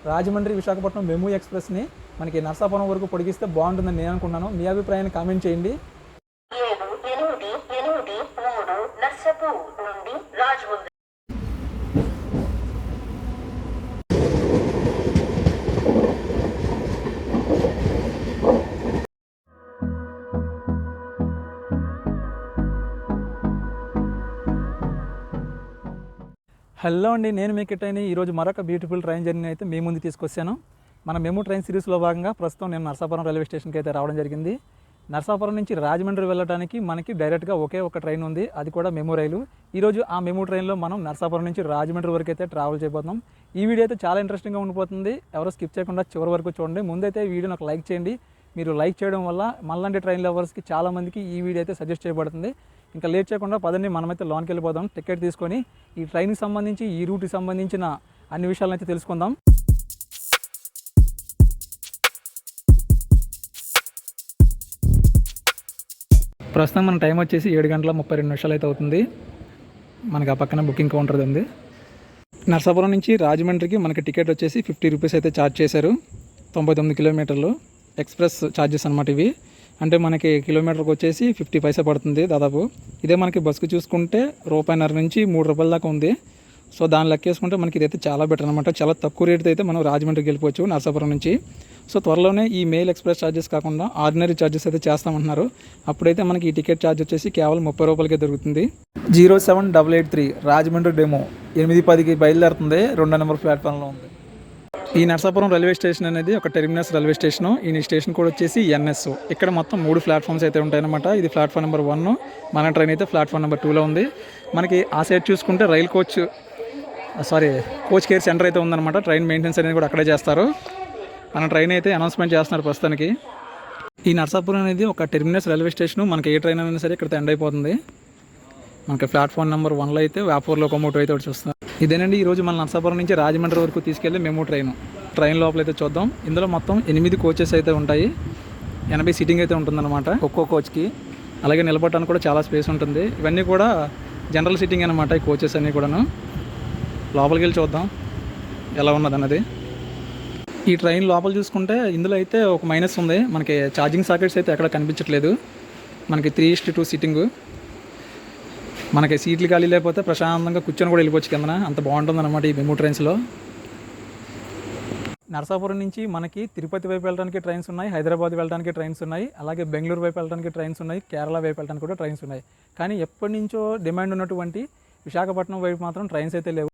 రాజమండ్రి విశాఖపట్నం మెము ఎక్స్ప్రెస్ని మనకి నర్సాపురం వరకు పొడిగిస్తే బాగుంటుందని నేను అనుకున్నాను. మీ అభిప్రాయాన్ని కామెంట్ చేయండి. 78883 నర్సాపూర్ నుండి రాజమండ్రి. హలో అండి, నేను మీ కిట్టైని ఈరోజు మరొక బ్యూటిఫుల్ ట్రైన్ జర్నీ అయితే మీ ముందు తీసుకొచ్చాను. మన మెము ట్రైన్ సిరీస్లో భాగంగా ప్రస్తుతం నేను నర్సాపురం రైల్వే స్టేషన్కి అయితే రావడం జరిగింది. నర్సాపురం నుంచి రాజమండ్రి వెళ్ళడానికి మనకి డైరెక్ట్గా ఒకే ఒక ట్రైన్ ఉంది, అది కూడా మెము రైలు. ఈరోజు ఆ మెము ట్రైన్లో మనం నర్సాపురం నుంచి రాజమండ్రి వరకు అయితే ట్రావెల్ చేయబోతున్నాం. ఈ వీడియో అయితే చాలా ఇంట్రెస్టింగ్గా ఉండిపోతుంది. ఎవరో స్కిప్ చేయకుండా చివరి వరకు చూడండి. ముందైతే ఈ వీడియోని ఒక లైక్ చేయండి. మీరు లైక్ చేయడం వల్ల మళ్ళంటి ట్రైన్ లవర్స్కి చాలామందికి ఈ వీడియో అయితే సజెస్ట్ చేయబడుతుంది. ఇంకా లేట్ చేయకుండా పదండి మనమైతే లోన్కి వెళ్ళిపోదాం. టికెట్ తీసుకొని ఈ ట్రైన్కి సంబంధించి ఈ రూట్కి సంబంధించిన అన్ని విషయాలను అయితే తెలుసుకుందాం. ప్రస్తుతం మన టైం వచ్చేసి 7:32 అయితే అవుతుంది. మనకి ఆ పక్కన బుకింగ్ కౌంటర్ ఉంది. నర్సాపురం నుంచి రాజమండ్రికి మనకి టికెట్ వచ్చేసి 50 రూపీస్ అయితే ఛార్జ్ చేశారు. 99 కిలోమీటర్లు ఎక్స్ప్రెస్ ఛార్జెస్ అనమాట ఇవి. అంటే మనకి కిలోమీటర్కి వచ్చేసి 50 పైసా పడుతుంది దాదాపు. ఇదే మనకి బస్సుకు చూసుకుంటే ₹1.50 నుంచి ₹3 దాకా ఉంది. సో దాన్ని లెక్కేసుకుంటే మనకి ఇదైతే చాలా బెటర్ అనమాట. చాలా తక్కువ రేటుతో అయితే మనం రాజమండ్రికి వెళ్ళిపోవచ్చు నర్సాపురం నుంచి. సో త్వరలోనే ఈ మెయిల్ ఎక్స్ప్రెస్ ఛార్జెస్ కాకుండా ఆర్డినరీ ఛార్జెస్ అయితే చేస్తామంటున్నారు. అప్పుడైతే మనకి ఈ టికెట్ ఛార్జ్ వచ్చేసి కేవలం ₹30కే దొరుకుతుంది. 07883 రాజమండ్రి డెమో 8:10కి బయలుదేరుతుంది. 2వ నెంబర్ ప్లాట్ఫామ్లో ఉంది. ఈ నర్సాపురం రైల్వే స్టేషన్ అనేది ఒక టెర్మినస్ రైల్వే స్టేషను. ఈ స్టేషన్ కూడా వచ్చేసి ఎన్ఎస్. ఇక్కడ మొత్తం 3 ప్లాట్ఫామ్స్ అయితే ఉంటాయన్నమాట. ఇది ప్లాట్ఫామ్ నెంబర్ 1, మన ట్రైన్ అయితే ప్లాట్ఫామ్ నెంబర్ 2లో ఉంది. మనకి ఆ సైడ్ చూసుకుంటే కోచ్ కేర్ సెంటర్ అయితే ఉందన్నమాట. ట్రైన్ మెయింటెనెన్స్ అనేది కూడా అక్కడే చేస్తారు. మన ట్రైన్ అయితే అనౌన్స్మెంట్ చేస్తున్నారు ప్రస్తుతానికి. ఈ నర్సాపురం అనేది ఒక టెర్మినస్ రైల్వే స్టేషను. మనకి ఏ ట్రైన్ అయినా సరే ఇక్కడ ఎండ్ అయిపోతుంది. మనకి ప్లాట్ఫామ్ నెంబర్ 1లో అయితే వ్యాపూర్ లోకోమోటివ్ అయితే ఒకటి చూస్తున్నారు. ఇదేనండి ఈరోజు మన నర్సాపురం నుంచి రాజమండ్రి వరకు తీసుకెళ్ళి మెము ట్రైన్ లోపల అయితే చూద్దాం. ఇందులో మొత్తం 8 కోచెస్ అయితే ఉంటాయి. 80 సీటింగ్ అయితే ఉంటుందన్నమాట ఒక్కో కోచ్కి. అలాగే నిలబడటానికి కూడా చాలా స్పేస్ ఉంటుంది. ఇవన్నీ కూడా జనరల్ సీటింగ్ అనమాట ఈ కోచెస్ అన్నీ కూడాను. లోపలికి వెళ్ళి చూద్దాం ఎలా ఉన్నదన్నది. ఈ ట్రైన్ లోపల చూసుకుంటే ఇందులో అయితే ఒక మైనస్ ఉంది. మనకి ఛార్జింగ్ సాకెట్స్ అయితే ఎక్కడ కనిపించట్లేదు. మనకి 3:2 సీటింగు. మనకి సీట్లు ఖాళీ లేకపోతే ప్రశాంతంగా కూర్చొని కూడా వెళ్ళిపోవచ్చు కిందన. అంత బాగుంటుందన్నమాట ఈ మెము ట్రైన్స్లో. నర్సాపురం నుంచి మనకి తిరుపతి వైపు వెళ్ళడానికి ట్రైన్స్ ఉన్నాయి, హైదరాబాద్ వెళ్ళడానికి ట్రైన్స్ ఉన్నాయి, అలాగే బెంగళూరు వైపు వెళ్ళడానికి ట్రైన్స్ ఉన్నాయి, కేరళ వైపు వెళ్ళడానికి కూడా ట్రైన్స్ ఉన్నాయి. కానీ ఎప్పటి నుంచో డిమాండ్ ఉన్నటువంటి విశాఖపట్నం వైపు మాత్రం ట్రైన్స్ అయితే లేవు.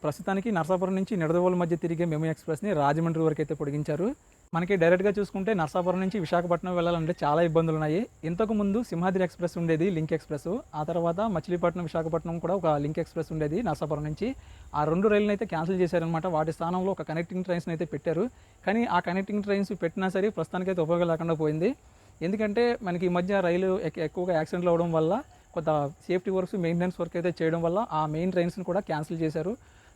ప్రస్తుతానికి నర్సాపురం నుంచి నిడదవోలు మధ్య తిరిగే మెము ఎక్స్ప్రెస్ని రాజమండ్రి వరకు అయితే పొడిగించారు. మనకి డైరెక్ట్గా చూసుకుంటే నర్సాపురం నుంచి విశాఖపట్నం వెళ్ళాలంటే చాలా ఇబ్బందులు ఉన్నాయి. ఇంతకుముందు సింహాద్రి ఎక్స్ప్రెస్ ఉండేది, లింక్ ఎక్స్ప్రెస్. ఆ తర్వాత మచిలీపట్నం విశాఖపట్నం కూడా ఒక లింక్ ఎక్స్ప్రెస్ ఉండేది నర్సాపురం నుంచి. ఆ 2 రైళ్ళని అయితే క్యాన్సిల్ చేశారనమాట. వాటి స్థానంలో ఒక కనెక్టింగ్ ట్రైన్స్ని అయితే పెట్టారు. కానీ ఆ కనెక్టింగ్ ట్రైన్స్ పెట్టినా సరే ప్రస్తుతానికి అయితే ఉపయోగం లేకుండా పోయింది. ఎందుకంటే మనకి ఈ మధ్య రైలు ఎక్కువగా యాక్సిడెంట్లు అవ్వడం వల్ల కొంత సేఫ్టీ వర్క్స్, మెయింటెనెన్స్ వర్క్ అయితే చేయడం వల్ల ఆ మెయిన్ ట్రైన్స్ని కూడా క్యాన్సిల్ చేశారు.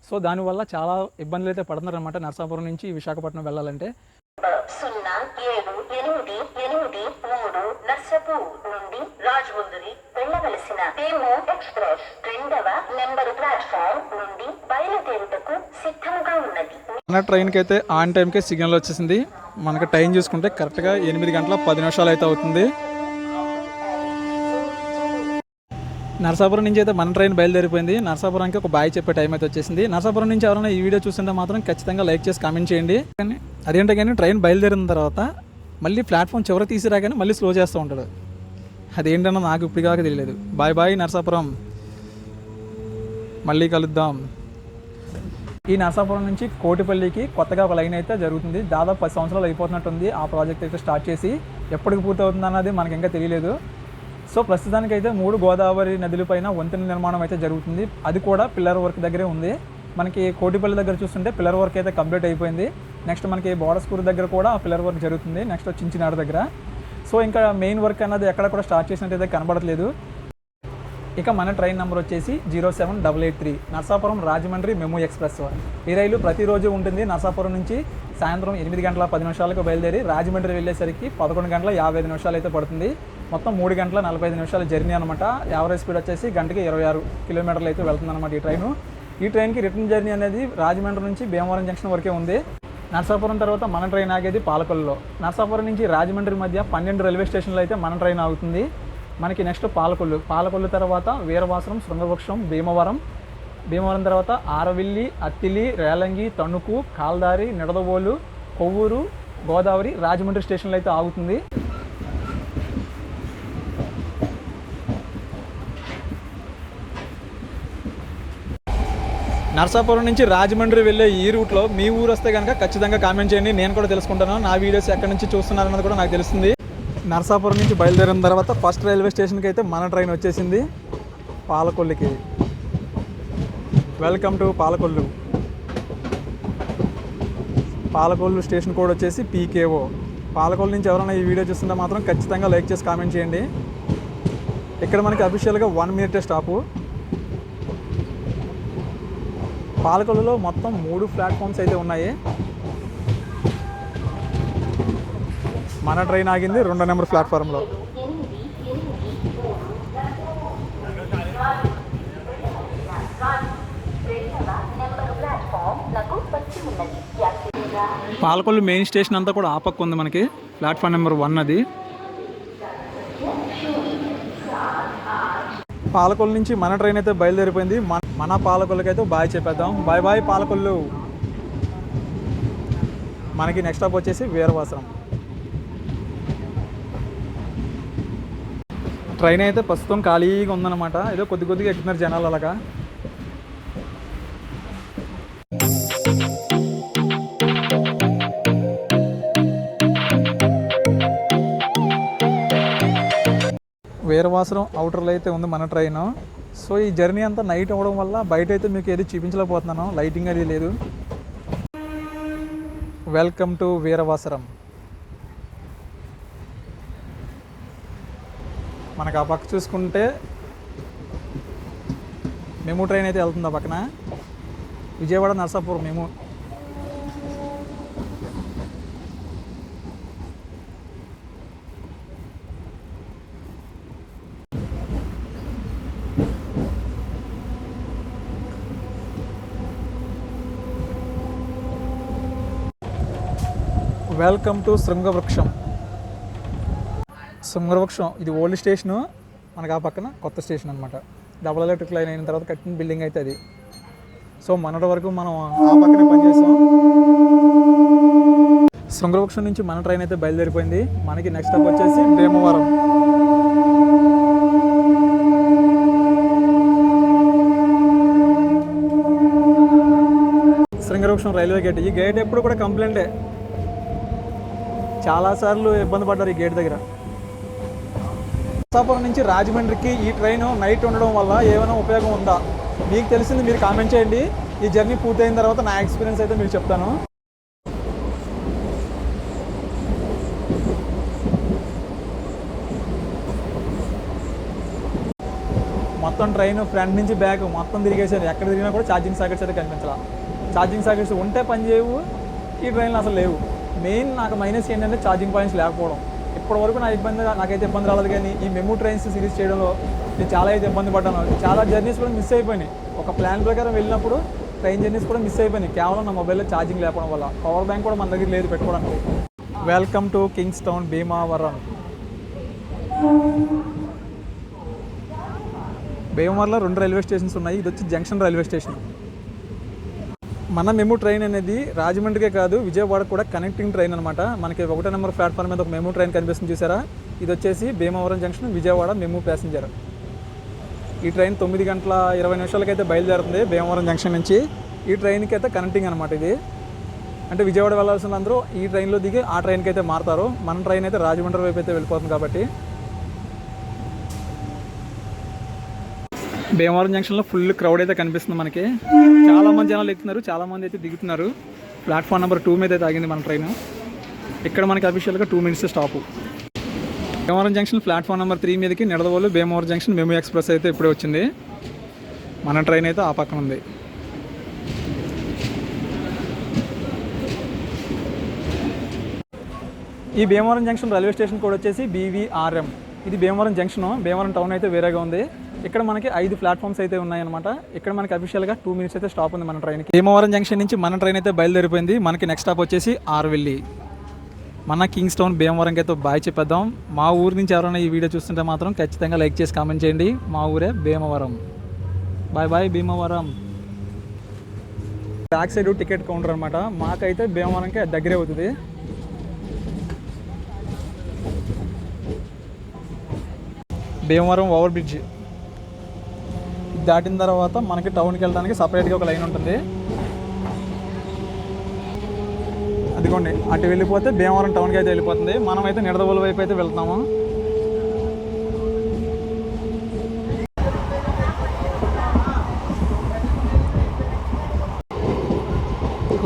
సో దానివల్ల చాలా ఇబ్బందులు అయితే పడుతున్నారనమాట నర్సాపురం నుంచి విశాఖపట్నం వెళ్ళాలంటే. 078883 నర్సాపూర్ నుండి రాజమండ్రి వెళ్ళవలసిన మెము ఎక్స్ప్రెస్ 2వ నెంబర్ ప్లాట్ఫామ్ నుండి బయలుదేరుటకు సిద్ధంగా ఉన్నది. మన ట్రైన్కి అయితే ఆన్ టైంకే సిగ్నల్ వచ్చేసింది. మనకి టైం చూసుకుంటే కరెక్ట్గా 8:10 అయితే అవుతుంది. నర్సాపురం నుంచి అయితే మన ట్రైన్ బయలుదేరిపోయింది. నర్సాపురానికి ఒక బాయ్ చెప్పే టైం అయితే వచ్చేసింది. నర్సాపురం నుంచి ఎవరైనా ఈ వీడియో చూస్తుంటే మాత్రం ఖచ్చితంగా లైక్ చేసి కామెంట్ చేయండి. కానీ అదేంటే కానీ ట్రైన్ బయలుదేరిన తర్వాత మళ్ళీ ప్లాట్ఫామ్ చివరి తీసిరాగానే మళ్ళీ స్లో చేస్తూ ఉంటాడు. అదేంటన్నా నాకు ఇప్పుడు కాక తెలియలేదు. బాయ్ బాయ్ నర్సాపురం, మళ్ళీ కలుద్దాం. ఈ నర్సాపురం నుంచి కోటిపల్లికి కొత్తగా ఒక లైన్ అయితే జరుగుతుంది. దాదాపు 10 సంవత్సరాలు అయిపోతున్నట్టుంది ఆ ప్రాజెక్ట్ అయితే స్టార్ట్ చేసి. ఎప్పటికి పూర్తి అవుతుంది అన్నది మనకి ఇంకా తెలియలేదు. సో ప్రస్తుతానికైతే 3 గోదావరి నదులపైన వంతెన నిర్మాణం అయితే జరుగుతుంది. అది కూడా పిల్లర్ వర్క్ దగ్గరే ఉంది. మనకి కోటిపల్లి దగ్గర చూస్తుంటే పిల్లర్ వర్క్ అయితే కంప్లీట్ అయిపోయింది. నెక్స్ట్ మనకి బోడస్కూరు దగ్గర కూడా పిల్లర్ వర్క్ జరుగుతుంది. నెక్స్ట్ చించినాడు దగ్గర. సో ఇంకా మెయిన్ వర్క్ అన్నది ఎక్కడ కూడా స్టార్ట్ చేసినట్టయితే కనబడట్లేదు. ఇక మన ట్రైన్ నెంబర్ వచ్చేసి 07883 నర్సాపురం రాజమండ్రి మెము ఎక్స్ప్రెస్. ఈ రైలు ప్రతిరోజు ఉంటుంది. నర్సాపురం నుంచి సాయంత్రం 8:10 బయలుదేరి రాజమండ్రి వెళ్ళేసరికి 11:55 అయితే పడుతుంది. మొత్తం 3:45 జర్నీ అనమాట. యావరేజ్ స్పీడ్ వచ్చేసి గంటకి 26 కిలోమీటర్లు అయితే వెళ్తుంది అనమాట ఈ ట్రైను. ఈ ట్రైన్కి రిటర్న్ జర్నీ అనేది రాజమండ్రి నుంచి భీమవరం జంక్షన్ వరకే ఉంది. నర్సాపురం తర్వాత మన ట్రైన్ ఆగేది పాలకొల్లులో. నర్సాపురం నుంచి రాజమండ్రి మధ్య 12 రైల్వే స్టేషన్లో అయితే మన ట్రైన్ ఆగుతుంది. మనకి నెక్స్ట్ పాలకొల్లు తర్వాత వీరవాసరం, శృంగవృక్షం, భీమవరం తర్వాత ఆరవిల్లి, అత్తిలి, రేలంగి, తణుకు, కాల్దారి, నిడదవోలు, కొవ్వూరు, గోదావరి, రాజమండ్రి స్టేషన్లో అయితే ఆగుతుంది. నర్సాపురం నుంచి రాజమండ్రి వెళ్ళే ఈ రూట్లో మీ ఊరు వస్తే కనుక ఖచ్చితంగా కామెంట్ చేయండి. నేను కూడా తెలుసుకుంటాను, నా వీడియోస్ ఎక్కడి నుంచి చూస్తున్నారన్నది కూడా నాకు తెలుస్తుంది. నర్సాపురం నుంచి బయలుదేరిన తర్వాత ఫస్ట్ రైల్వే స్టేషన్కి అయితే మన ట్రైన్ వచ్చేసింది, పాలకొల్లుకి. Welcome to Palakollu. Palakollu station code వచ్చేసి PKO. పాలకొల్లు నుంచి ఎవరైనా ఈ వీడియో చూస్తుంటే మాత్రం ఖచ్చితంగా లైక్ చేసి కామెంట్ చేయండి. ఇక్కడ మనకి అఫీషియల్గా 1 మినిట్ స్టాపు. పాలకొల్లులో మొత్తం 3 ప్లాట్ఫామ్స్ అయితే ఉన్నాయి. మన ట్రైన్ ఆగింది 2వ నెంబర్ ప్లాట్ఫామ్లో. పాలకొల్లు మెయిన్ స్టేషన్ అంతా కూడా ఆ పక్క ఉంది. మనకి ప్లాట్ఫామ్ నెంబర్ 1 అది. పాలకొల్లు నుంచి మన ట్రైన్ అయితే బయలుదేరిపోయింది. మన పాలకొల్లుకి అయితే బాయ్ చెప్పేద్దాం. Bye bye Palakollu. మనకి నెక్స్ట్ స్టాప్ వచ్చేసి వీరవాసరం. ట్రైన్ అయితే ప్రస్తుతం ఖాళీగా ఉందన్నమాట. ఏదో కొద్దిగా ఎక్కుతున్నారు జనాలు అలాగా. వీరవాసరం అవుటర్లో అయితే ఉంది మన ట్రైన్. సో ఈ జర్నీ అంతా నైట్ అవ్వడం వల్ల బయట అయితే మీకు ఏది చూపించలేకపోతున్నాను, లైటింగ్ అది లేదు. Welcome to Veeravasaram. మనకు ఆ పక్క చూసుకుంటే మెమూ ట్రైన్ అయితే వెళ్తుంది. ఆ పక్కన Vijayawada Narsapuram MEMU. Welcome to Srungavruksham. ఇది ఓల్డ్ స్టేషను. మనకు ఆ పక్కన కొత్త స్టేషన్ అనమాట. డబుల్ ఎలక్ట్రిక్ లైన్ అయిన తర్వాత కట్టిన బిల్డింగ్ అయితే అది. సో మొన్నటి వరకు మనం ఆ పక్కనే పనిచేస్తాం. శృంగవృక్షం నుంచి మన ట్రైన్ అయితే బయలుదేరిపోయింది. మనకి నెక్స్ట్ స్టాప్ వచ్చేసి భీమవరం. Srungavruksham railway gate. ఈ గేట్ ఎప్పుడు కూడా కంప్లైంటే, చాలాసార్లు ఇబ్బంది పడ్డారు ఈ గేట్ దగ్గర. నర్సాపురం నుంచి రాజమండ్రికి ఈ ట్రైన్ నైట్ ఉండడం వల్ల ఏమైనా ఉపయోగం ఉందా మీకు తెలిసింది మీరు కామెంట్ చేయండి. ఈ జర్నీ పూర్తయిన తర్వాత నా ఎక్స్పీరియన్స్ అయితే మీకు చెప్తాను. మొత్తం ట్రైన్ ఫ్రంట్ నుంచి బ్యాక్ మొత్తం తిరిగేసాను. ఎక్కడ తిరిగినా కూడా ఛార్జింగ్ సాకెట్స్ అయితే కనిపించాలి. ఛార్జింగ్ సాకెట్స్ ఉంటే పని చేయవు, ఈ ట్రైన్లో అసలు లేవు. మెయిన్ నాకు మైనస్ ఏంటంటే ఛార్జింగ్ పాయింట్స్ లేకపోవడం. ఇప్పటివరకు నాకైతే ఇబ్బంది రాలేదు, కానీ ఈ మెమూ ట్రైన్స్ సిరీస్ చేయడంలో నేను చాలా అయితే ఇబ్బంది పడ్డాను. చాలా జర్నీస్ కూడా మిస్ అయిపోయినాయి. ఒక ప్లాన్ ప్రకారం వెళ్ళినప్పుడు ట్రైన్ జర్నీస్ కూడా మిస్ అయిపోయినాయి, కేవలం నా మొబైల్లో ఛార్జింగ్ లేకపోవడం వల్ల. పవర్ బ్యాంక్ కూడా మన దగ్గర లేదు పెట్టుకోవడానికి. Welcome to Kings town Bhimavaram. భీమవరంలో 2 రైల్వే స్టేషన్స్ ఉన్నాయి. ఇది వచ్చి జంక్షన్ రైల్వే స్టేషన్. మన మెమూ ట్రైన్ అనేది రాజమండ్రికే కాదు విజయవాడ కూడా కనెక్టింగ్ ట్రైన్ అనమాట. మనకి 1వ నెంబర్ ప్లాట్ఫామ్ మీద ఒక మెమూ ట్రైన్ కనిపిస్తుంది చూసారా, ఇది వచ్చేసి Bhimavaram junction Vijayawada MEMU passenger. ఈ ట్రైన్ 9 గంటల 20 నిమిషాలకైతే బయలుదేరుతుంది భీమవరం జంక్షన్ నుంచి. ఈ ట్రైన్కి అయితే కనెక్టింగ్ అనమాట ఇది. అంటే విజయవాడ వెళ్ళాల్సిన అందరూ ఈ ట్రైన్లో దిగి ఆ ట్రైన్కి అయితే మారుతారు. మన ట్రైన్ అయితే రాజమండ్రి వైపు అయితే వెళ్ళిపోతుంది కాబట్టి. భీమవరం జంక్షన్లో ఫుల్ క్రౌడ్ అయితే కనిపిస్తుంది మనకి. చాలామంది జనాలు ఎక్కుతున్నారు, చాలామంది అయితే దిగుతున్నారు. ప్లాట్ఫామ్ నెంబర్ 2 మీద అయితే ఆగింది మన ట్రైన్. ఇక్కడ మనకి అఫీషియల్గా 2 minutes stop. Bhimavaram junction platform number 3 మీదకి Nidadavolu Bhimavaram junction MEMU express అయితే ఇప్పుడే వచ్చింది. మన ట్రైన్ అయితే ఆ పక్కన ఉంది. ఈ Bhimavaram junction railway station code వచ్చేసి BVRM. ఇది భీమవరం జంక్షన్. భీమవరం టౌన్ అయితే వేరేగా ఉంది. ఇక్కడ మనకి 5 ప్లాట్ఫామ్స్ అయితే ఉన్నాయన్నమాట. ఇక్కడ మనకి అఫీషియల్గా 2 మినిట్స్ అయితే స్టాప్ ఉంది మన ట్రైన్కి. భీమవరం జంక్షన్ నుంచి మన ట్రైన్ అయితే బయలుదేరిపోయింది. మనకి నెక్స్ట్ స్టాప్ వచ్చేసి ఆర్వెల్లి. మన కింగ్స్టౌన్ భీమవరంకి అయితే బాయ్ చెప్పేద్దాం. మా ఊరు నుంచి ఎవరైనా ఈ వీడియో చూస్తుంటే మాత్రం ఖచ్చితంగా లైక్ చేసి కామెంట్ చేయండి. మా ఊరే Bhimavaram. Bye bye Bhimavaram. Back side ticket counter అనమాట. మాకైతే భీమవరంకి దగ్గరే అవుతుంది. భీమవరం ఓవర్ బ్రిడ్జ్ దాటిన తర్వాత మనకి టౌన్కి వెళ్ళడానికి సపరేట్గా ఒక లైన్ ఉంటుంది. అదిగోండి అటు వెళ్ళిపోతే భీమవరం టౌన్కి అయితే వెళ్ళిపోతుంది. మనమైతే నిడదవోలు వైపు అయితే వెళ్తాము.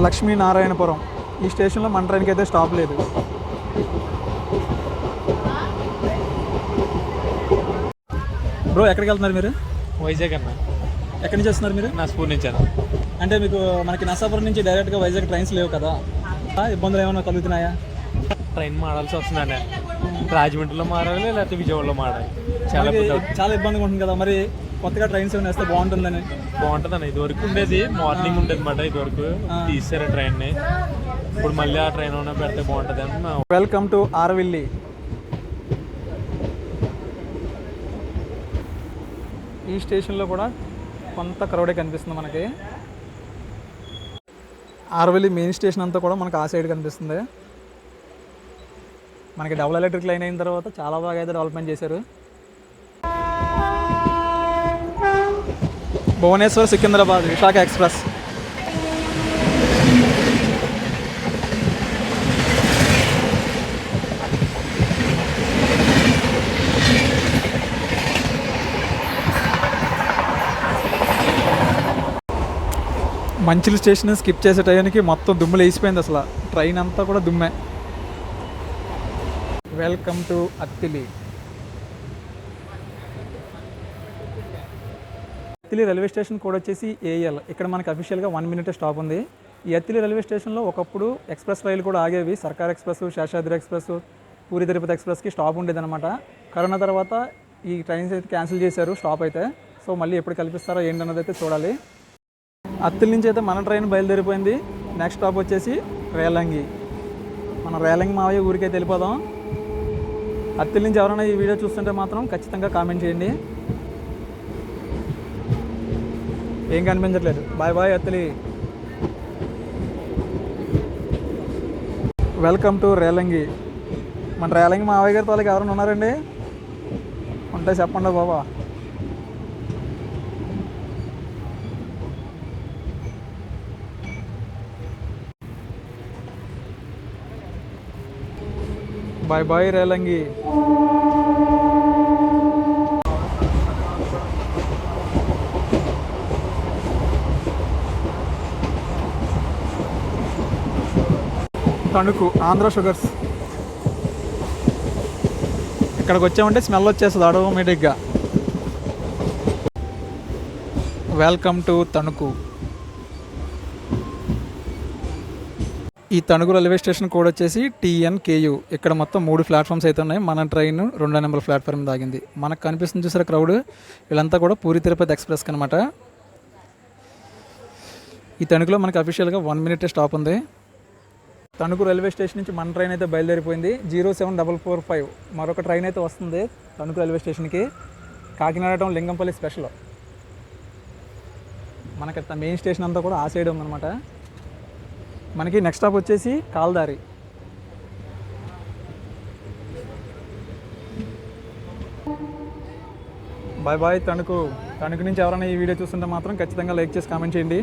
లక్ష్మీనారాయణపురం ఈ స్టేషన్లో మన ట్రైన్కి అయితే స్టాప్ లేదు. బ్రో ఎక్కడికి వెళ్తున్నారు మీరు? వైజాగ్ అన్న. ఎక్కడి నుంచి వస్తున్నారు మీరు? నా స్కూల్ నుంచి అన్న. అంటే మీకు మనకి నర్సాపురం నుంచి డైరెక్ట్గా వైజాగ్ ట్రైన్స్ లేవు కదా, ఇబ్బందులు ఏమైనా కలుగుతున్నాయా? ట్రైన్ మారాల్సి వస్తుందన్న. రాజమండ్రిలో మారాలి లేకపోతే విజయవాడలో మారాలి. చాలా ఇబ్బందిగా ఉంటుంది కదా. మరి కొత్తగా ట్రైన్స్ ఏమైనా వేస్తే బాగుంటుందని. బాగుంటుంది అన్న. ఇదివరకు ఉండేది మార్నింగ్ ఉండేది అన్నమాట. ఇదివరకు తీసారు ట్రైన్ని. ఇప్పుడు మళ్ళీ ఆ ట్రైన్ ఉన్న పెడితే బాగుంటుంది అని. Welcome to Arvelli. ఈ స్టేషన్లో కూడా కొంత క్రౌడే కనిపిస్తుంది మనకి. ఆర్వెల్లి మెయిన్ స్టేషన్ అంతా కూడా మనకి ఆ సైడ్ కనిపిస్తుంది. మనకి డబుల్ ఎలక్ట్రిక్ లైన్ అయిన తర్వాత చాలా బాగా అయితే డెవలప్మెంట్ చేశారు. భువనేశ్వర్ సికింద్రాబాద్ విశాఖ ఎక్స్ప్రెస్. మంచిల్ స్టేషన్ స్కిప్ చేసే టైంకి మొత్తం దుమ్ములు వేసిపోయింది. అసలు ట్రైన్ అంతా కూడా దుమ్మే. Welcome to Attili. Attili railway station code వచ్చేసి ఏఎల్. ఇక్కడ మనకి అఫీషియల్గా 1 మినిట్ స్టాప్ ఉంది. ఈ అత్తిలి రైల్వే స్టేషన్లో ఒకప్పుడు ఎక్స్ప్రెస్ రైలు కూడా ఆగేవి. సర్కార్ ఎక్స్ప్రెస్, శేషాద్రి ఎక్స్ప్రెస్, పూరి తిరుపతి ఎక్స్ప్రెస్కి స్టాప్ ఉండేదన్నమాట. కరోనా తర్వాత ఈ ట్రైన్స్ అయితే క్యాన్సిల్ చేశారు స్టాప్ అయితే. సో మళ్ళీ ఎప్పుడు కల్పిస్తారో ఏంటన్నది అయితే చూడాలి. అత్తిలి నుంచి అయితే మన ట్రైన్ బయలుదేరిపోయింది. నెక్స్ట్ స్టాప్ వచ్చేసి రేలంగి. మనం రేలంగి మావయ్య ఊరికైతే వెళ్ళిపోదాం. అత్తిలి నుంచి ఎవరైనా ఈ వీడియో చూస్తుంటే మాత్రం ఖచ్చితంగా కామెంట్ చేయండి. ఏం కనిపించట్లేదు. Bye bye Attili. Welcome to Relangi. మన రేలంగి మావయ్య గారి తోలకి ఎవరైనా ఉన్నారండి? ఉంటే చెప్పండి బాబా. Bye bye Relangi. Tanuku Andhra sugars. ఇక్కడికి వచ్చామంటే స్మెల్ వచ్చేస్తుంది ఆటోమేటిక్గా. Welcome to Tanuku. ఈ తణుకు రైల్వే స్టేషన్ కోడ్ వచ్చేసి TNKU. ఇక్కడ మొత్తం 3 ప్లాట్ఫామ్స్ అయితే ఉన్నాయి. మన ట్రైన్ 2వ నెంబర్ ప్లాట్ఫామ్ దాగింది. మనకు కనిపిస్తుంది చూసారా క్రౌడ్, వీళ్ళంతా కూడా పూరి తిరుపతి ఎక్స్ప్రెస్కి అనమాట. ఈ తణుకులో మనకి అఫీషియల్గా 1 మినిట్ స్టాప్ ఉంది. తణుకు రైల్వే స్టేషన్ నుంచి మన ట్రైన్ అయితే బయలుదేరిపోయింది. 07445 మరొక ట్రైన్ అయితే వస్తుంది తణుకు రైల్వే స్టేషన్కి. Kakinada town Lingampalli special. మనకి మెయిన్ స్టేషన్ అంతా కూడా ఆ సైడ్ ఉందన్నమాట. మనకి నెక్స్ట్ స్టాప్ వచ్చేసి కాల్దారి. Bye bye Tanuku. తణుకు నుంచి ఎవరైనా ఈ వీడియో చూస్తుంటే మాత్రం ఖచ్చితంగా లైక్ చేసి కామెంట్ చేయండి.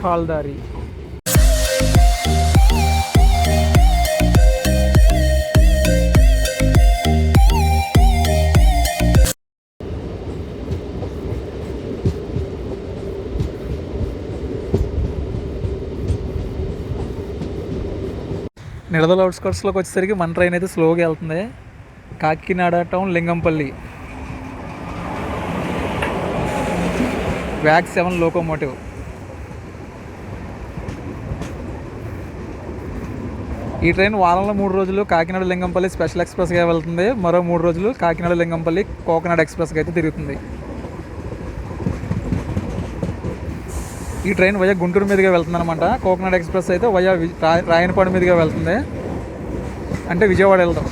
కాల్దారి. నిడదల అవుట్స్కట్స్లోకి వచ్చేసరికి మన ట్రైన్ అయితే స్లోగా వెళ్తుంది. కాకినాడ టౌన్ లింగంపల్లి. వ్యాక్ 7 లోకోమోటివ్. ఈ ట్రైన్ వారంలో 3 రోజులు కాకినాడ లింగంపల్లి స్పెషల్ ఎక్స్ప్రెస్గా వెళ్తుంది, మరో 3 రోజులు కాకినాడ లింగంపల్లి కోకనాడ్ ఎక్స్ప్రెస్గా అయితే తిరుగుతుంది. ఈ ట్రైన్ వయా గుంటూరు మీదుగా వెళ్తుంది అనమాట. కోకనాడ్ ఎక్స్ప్రెస్ అయితే వయా రాయనపాడు మీదుగా వెళ్తుంది, అంటే విజయవాడ వెళ్తాం.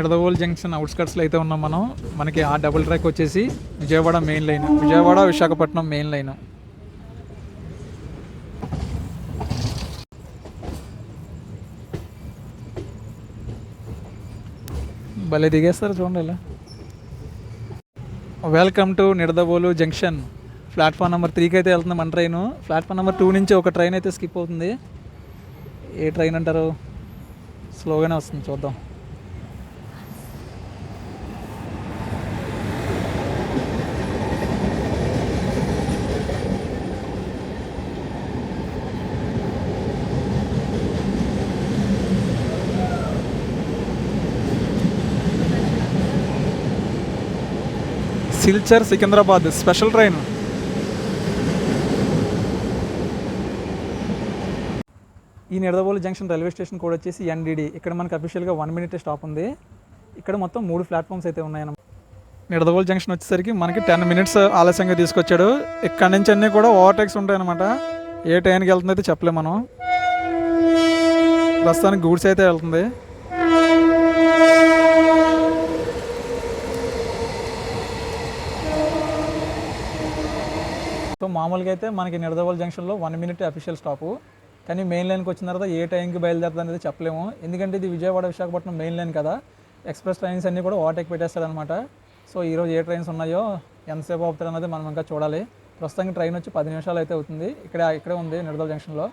నిడదవోలు జంక్షన్ అవుట్స్కట్స్లో అయితే ఉన్నాం మనం. మనకి ఆ డబుల్ ట్రాక్ వచ్చేసి Vijayawada main line, Vijayawada Visakhapatnam main line. భలే దిగేస్తారు చూడండి ఇలా. Welcome to Nidadavolu junction. Platform number 3కి అయితే వెళ్తుంది మన ట్రైన్. ప్లాట్ఫామ్ నెంబర్ 2 నుంచి ఒక ట్రైన్ అయితే స్కిప్ అవుతుంది. ఏ ట్రైన్ అంటారు? స్లోగానే వస్తుంది, చూద్దాం. Silchar Secunderabad special train. ఈ Nidadavolu junction railway station code వచ్చేసి NDD. ఇక్కడ మనకు అఫీషియల్గా 1 minute స్టాప్ ఉంది. ఇక్కడ మొత్తం 3 ప్లాట్ఫామ్స్ అయితే ఉన్నాయన్నమాట. నిడదవోలు జంక్షన్ వచ్చేసరికి మనకి 10 minutes ఆలస్యంగా తీసుకొచ్చాడు. ఇక్కడ నుంచి అన్నీ కూడా ఓవర్టేక్స్ ఉంటాయన్నమాట. ఏ ట్రైన్కి వెళ్తుంది అయితే చెప్పలేము మనం. ప్రస్తుతానికి గూడ్స్ అయితే వెళ్తుంది. సో మామూలుగా అయితే మనకి నిడదవోలు జంక్షన్లో 1 minute అఫీషియల్ స్టాపు. కానీ మెయిన్ లైన్కి వచ్చిన తర్వాత ఏ టైంకి బయలుదేరుతుంది అనేది చెప్పలేము. ఎందుకంటే ఇది విజయవాడ విశాఖపట్నం మెయిన్ లైన్ కదా. ఎక్స్ప్రెస్ ట్రైన్స్ అన్నీ కూడా ఓవర్టేక్ పెట్టేస్తాడనమాట. సో ఈరోజు ఏ ట్రైన్స్ ఉన్నాయో ఎంతసేపు అవుతారు అన్నది మనం ఇంకా చూడాలి. ప్రస్తుతానికి ట్రైన్ వచ్చి 10 నిమిషాలు అయితే అవుతుంది. ఇక్కడే ఉంది నిడదవోలు జంక్షన్లో.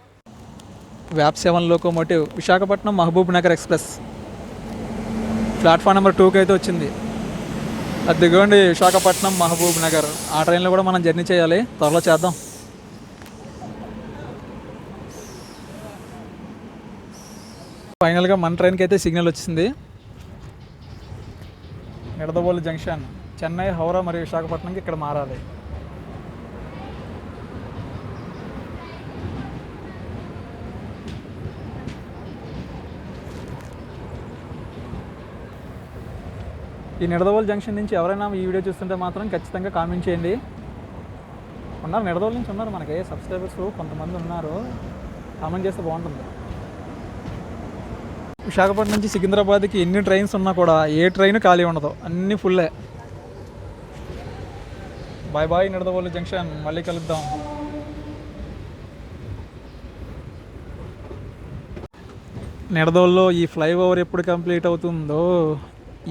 వ్యాప్ 7 locomotive Visakhapatnam Mahabubnagar express platform number 2కి అయితే వచ్చింది. అదిగోండి విశాఖపట్నం మహబూబ్ నగర్. ఆ ట్రైన్లో కూడా మనం జర్నీ చేయాలి, త్వరలో చేద్దాం. ఫైనల్గా మన ట్రైన్కి అయితే సిగ్నల్ వచ్చింది. నిడదవోలు జంక్షన్ చెన్నై, హౌరా మరియు విశాఖపట్నంకి ఇక్కడ మారాలి. ఈ నిడదవోలు జంక్షన్ నుంచి ఎవరైనా ఈ వీడియో చూస్తుంటే మాత్రం ఖచ్చితంగా కామెంట్ చేయండి. ఉన్నారు నిడదవోలు నుంచి ఉన్నారు, మనకి సబ్స్క్రైబర్స్ కొంతమంది ఉన్నారు. కామెంట్ చేస్తే బాగుంటుంది. విశాఖపట్నం నుంచి సికింద్రాబాద్కి ఎన్ని ట్రైన్స్ ఉన్నా కూడా ఏ ట్రైన్ ఖాళీ ఉండదు, అన్నీ ఫుల్లే. బాయ్ బాయ్ నిడదవోలు జంక్షన్, మళ్ళీ కలుద్దాం. నిడదవోలులో ఈ ఫ్లైఓవర్ ఎప్పుడు కంప్లీట్ అవుతుందో,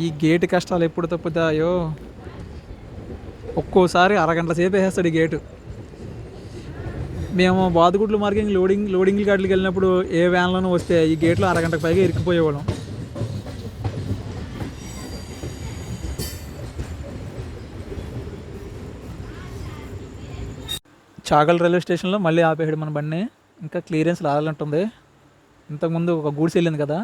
ఈ గేటు కష్టాలు ఎప్పుడు తప్పుతాయో. ఒక్కోసారి అరగంట సేపు వేసేస్తాడు ఈ గేటు. మేము బాదుగుడ్లు మార్కెట్ లోడింగ్ గాడికి వెళ్ళినప్పుడు ఏ వ్యాన్లోనూ వస్తే ఈ గేట్లో అరగంటకు పైగా ఇరుక్కుపోయేవాళ్ళం. చాగల్ రైల్వే స్టేషన్లో మళ్ళీ ఆపేసాడు మన బండి. ఇంకా క్లియరెన్స్ రావాలంటుంది. ఇంతకుముందు ఒక గూడ్స్ వెళ్ళింది కదా.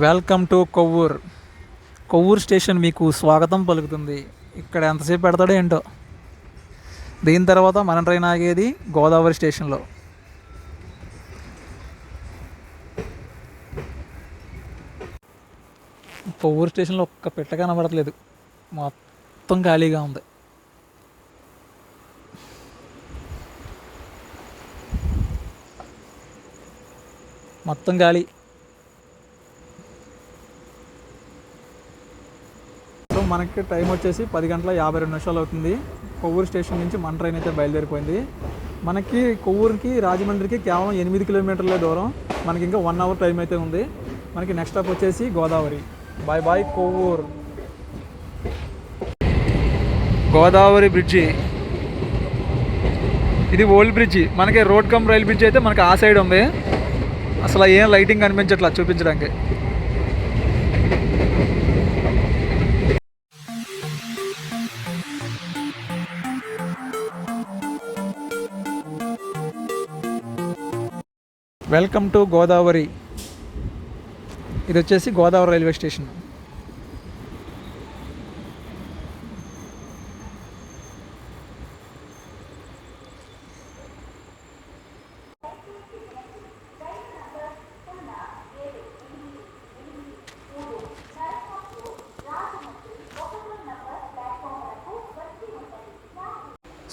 వెల్కమ్ టు కొవ్వూరు స్టేషన్ మీకు స్వాగతం పలుకుతుంది. ఇక్కడ ఎంతసేపు పెడతాడో ఏంటో. దీని తర్వాత మన ట్రైన్ ఆగేది గోదావరి స్టేషన్లో. కొవ్వూరు స్టేషన్లో ఒక్క పెట్ట కనబడట్లేదు, మొత్తం ఖాళీగా ఉంది. మొత్తం ఖాళీ. సో మనకి టైం వచ్చేసి 10:52 అవుతుంది. కొవ్వూరు స్టేషన్ నుంచి మన ట్రైన్ అయితే బయలుదేరిపోయింది. మనకి కొవ్వూరుకి రాజమండ్రికి కేవలం 8 కిలోమీటర్ల దూరం. మనకి ఇంకా 1 hour టైం అయితే ఉంది. మనకి నెక్స్ట్ స్టాప్ వచ్చేసి Godavari. Bye bye Kovvur. Godavari bridge, ఇది ఓల్డ్ బ్రిడ్జి. మనకి రోడ్ కమ్ రైల్ బ్రిడ్జ్ అయితే మనకి ఆ సైడ్ ఉంది. అసలు ఏం లైటింగ్ కనిపించట్లా చూపించడానికి. Welcome to Godavari. ఇది వచ్చేసి గోదావరి రైల్వే స్టేషన్.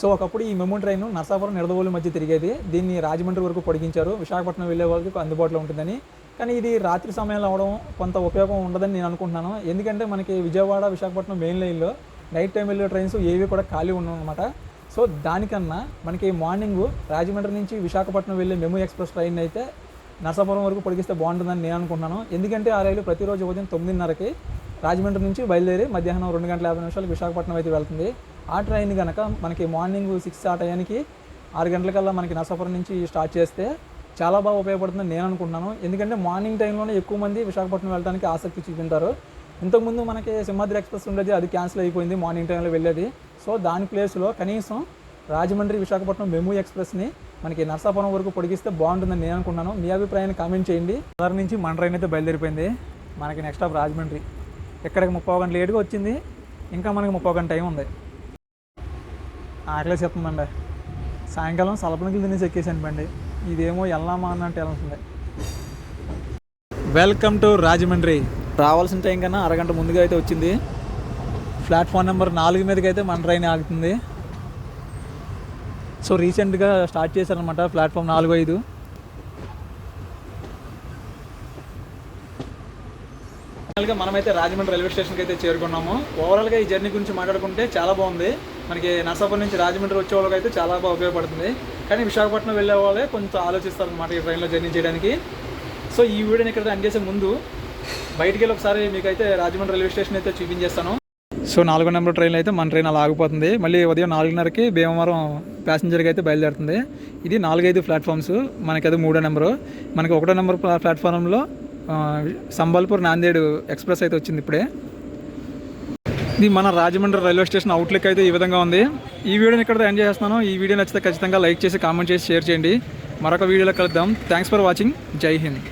సో ఒకప్పుడు ఈ మెమో ట్రైన్ నరసాపురం నిడదవోలు మధ్య తిరిగేది. దీన్ని రాజమండ్రి వరకు పొడిగించారు, విశాఖపట్నం వెళ్ళే వాళ్ళకి అందుబాటులో ఉంటుందని. కానీ ఇది రాత్రి సమయంలో అవడం కొంత ఉపయోగం ఉండదని నేను అనుకుంటున్నాను. ఎందుకంటే మనకి విజయవాడ విశాఖపట్నం మెయిన్ లైన్లో నైట్ టైం వెళ్ళే ట్రైన్స్ ఏవి కూడా ఖాళీ ఉండవు అనమాట. సో దానికన్నా మనకి మార్నింగ్ రాజమండ్రి నుంచి విశాఖపట్నం వెళ్ళే మెమో ఎక్స్ప్రెస్ ట్రైన్ అయితే నరసాపురం వరకు పొడిగిస్తే బాగుంటుందని నేను అనుకుంటున్నాను. ఎందుకంటే ఆ రైలు ప్రతిరోజు ఉదయం 9:30కి రాజమండ్రి నుంచి బయలుదేరి మధ్యాహ్నం 2:50 విశాఖపట్నం అయితే వెళ్తుంది. ఆ ట్రైన్ కనుక మనకి మార్నింగ్ 6 ఆ టయానికి 6 గంటలకల్లా మనకి నరసాపురం నుంచి స్టార్ట్ చేస్తే చాలా బాగా ఉపయోగపడుతుందని నేను అనుకుంటున్నాను. ఎందుకంటే మార్నింగ్ టైంలోనే ఎక్కువ మంది విశాఖపట్నం వెళ్ళడానికి ఆసక్తి చూపించారు. ఇంతకుముందు మనకి సింహాద్రి ఎక్స్ప్రెస్ ఉండేది, అది క్యాన్సిల్ అయిపోయింది మార్నింగ్ టైంలో వెళ్ళేది. సో దాని ప్లేస్లో కనీసం రాజమండ్రి విశాఖపట్నం మెమూ ఎక్స్ప్రెస్ని మనకి నరసాపురం వరకు పొడిగిస్తే బాగుంటుందని నేను అనుకున్నాను. మీ అభిప్రాయాన్ని కామెంట్ చేయండి. దాని నుంచి మన ట్రైన్ అయితే బయలుదేరిపోయింది. మనకి నెక్స్ట్ స్టాప్ రాజమండ్రి. ఇక్కడికి 30 గంటలు లేట్గా వచ్చింది, ఇంకా మనకి 30 గంట టైం ఉంది. ఆకలే చెప్తుందండి. సాయంకాలం సలపనకి తినేసి ఎక్కేసాను బండి. ఇదేమో వెళ్దామా అన్నట్టు వెళ్తుంది. Welcome to Rajahmundry. రావాల్సిన టైం కన్నా అరగంట ముందుగా అయితే వచ్చింది. ప్లాట్ఫామ్ నెంబర్ 4 మీదకి అయితే మన ట్రైన్ ఆగుతుంది. సో రీసెంట్గా స్టార్ట్ చేశారనమాట ప్లాట్ఫామ్ 4, 5. ఫైనల్గా మనమైతే రాజమండ్రి రైల్వే స్టేషన్కి అయితే చేరుకున్నాము. ఓవరాల్గా ఈ జర్నీ గురించి మాట్లాడుకుంటే చాలా బాగుంది. మనకి నరసాపురం నుంచి రాజమండ్రి వచ్చే వాళ్ళకి అయితే చాలా బాగా ఉపయోగపడుతుంది. కానీ విశాఖపట్నం వెళ్ళే వాళ్ళే కొంచెం ఆలోచిస్తారనమాట ఈ ట్రైన్లో జర్నీ చేయడానికి. సో ఈ వీడియోని ఇక్కడ ఎండ్ చేసే ముందు బయటికి వెళ్ళి ఒకసారి మీకైతే రాజమండ్రి రైల్వే స్టేషన్ అయితే చూపించేస్తాను. సో 4వ నెంబర్ ట్రైన్ అయితే మన ట్రైన్ అలా ఆగిపోతుంది. మళ్ళీ ఉదయం 4:30కి భీమవరం ప్యాసింజర్కి అయితే బయలుదేరుతుంది. ఇది 4, 5 ప్లాట్ఫామ్స్. మనకి అది 3వ నెంబరు. మనకి 1వ నెంబర్ ప్లాట్ఫారంలో సంబల్పూర్ నాందేడ్ ఎక్స్ప్రెస్ అయితే వచ్చింది ఇప్పుడే. ఇది మన రాజమండ్రి రైల్వే స్టేషన్ అవుట్లుక్ అయితే ఈ విధంగా ఉంది. ఈ వీడియోని ఇక్కడ ఎండ్ చేస్తున్నాను. ఈ వీడియో నచ్చితే ఖచ్చితంగా లైక్ చేసి కామెంట్ చేసి షేర్ చేయండి. మరొక వీడియోలో కలుద్దాం. Thanks for watching. జై హింద్.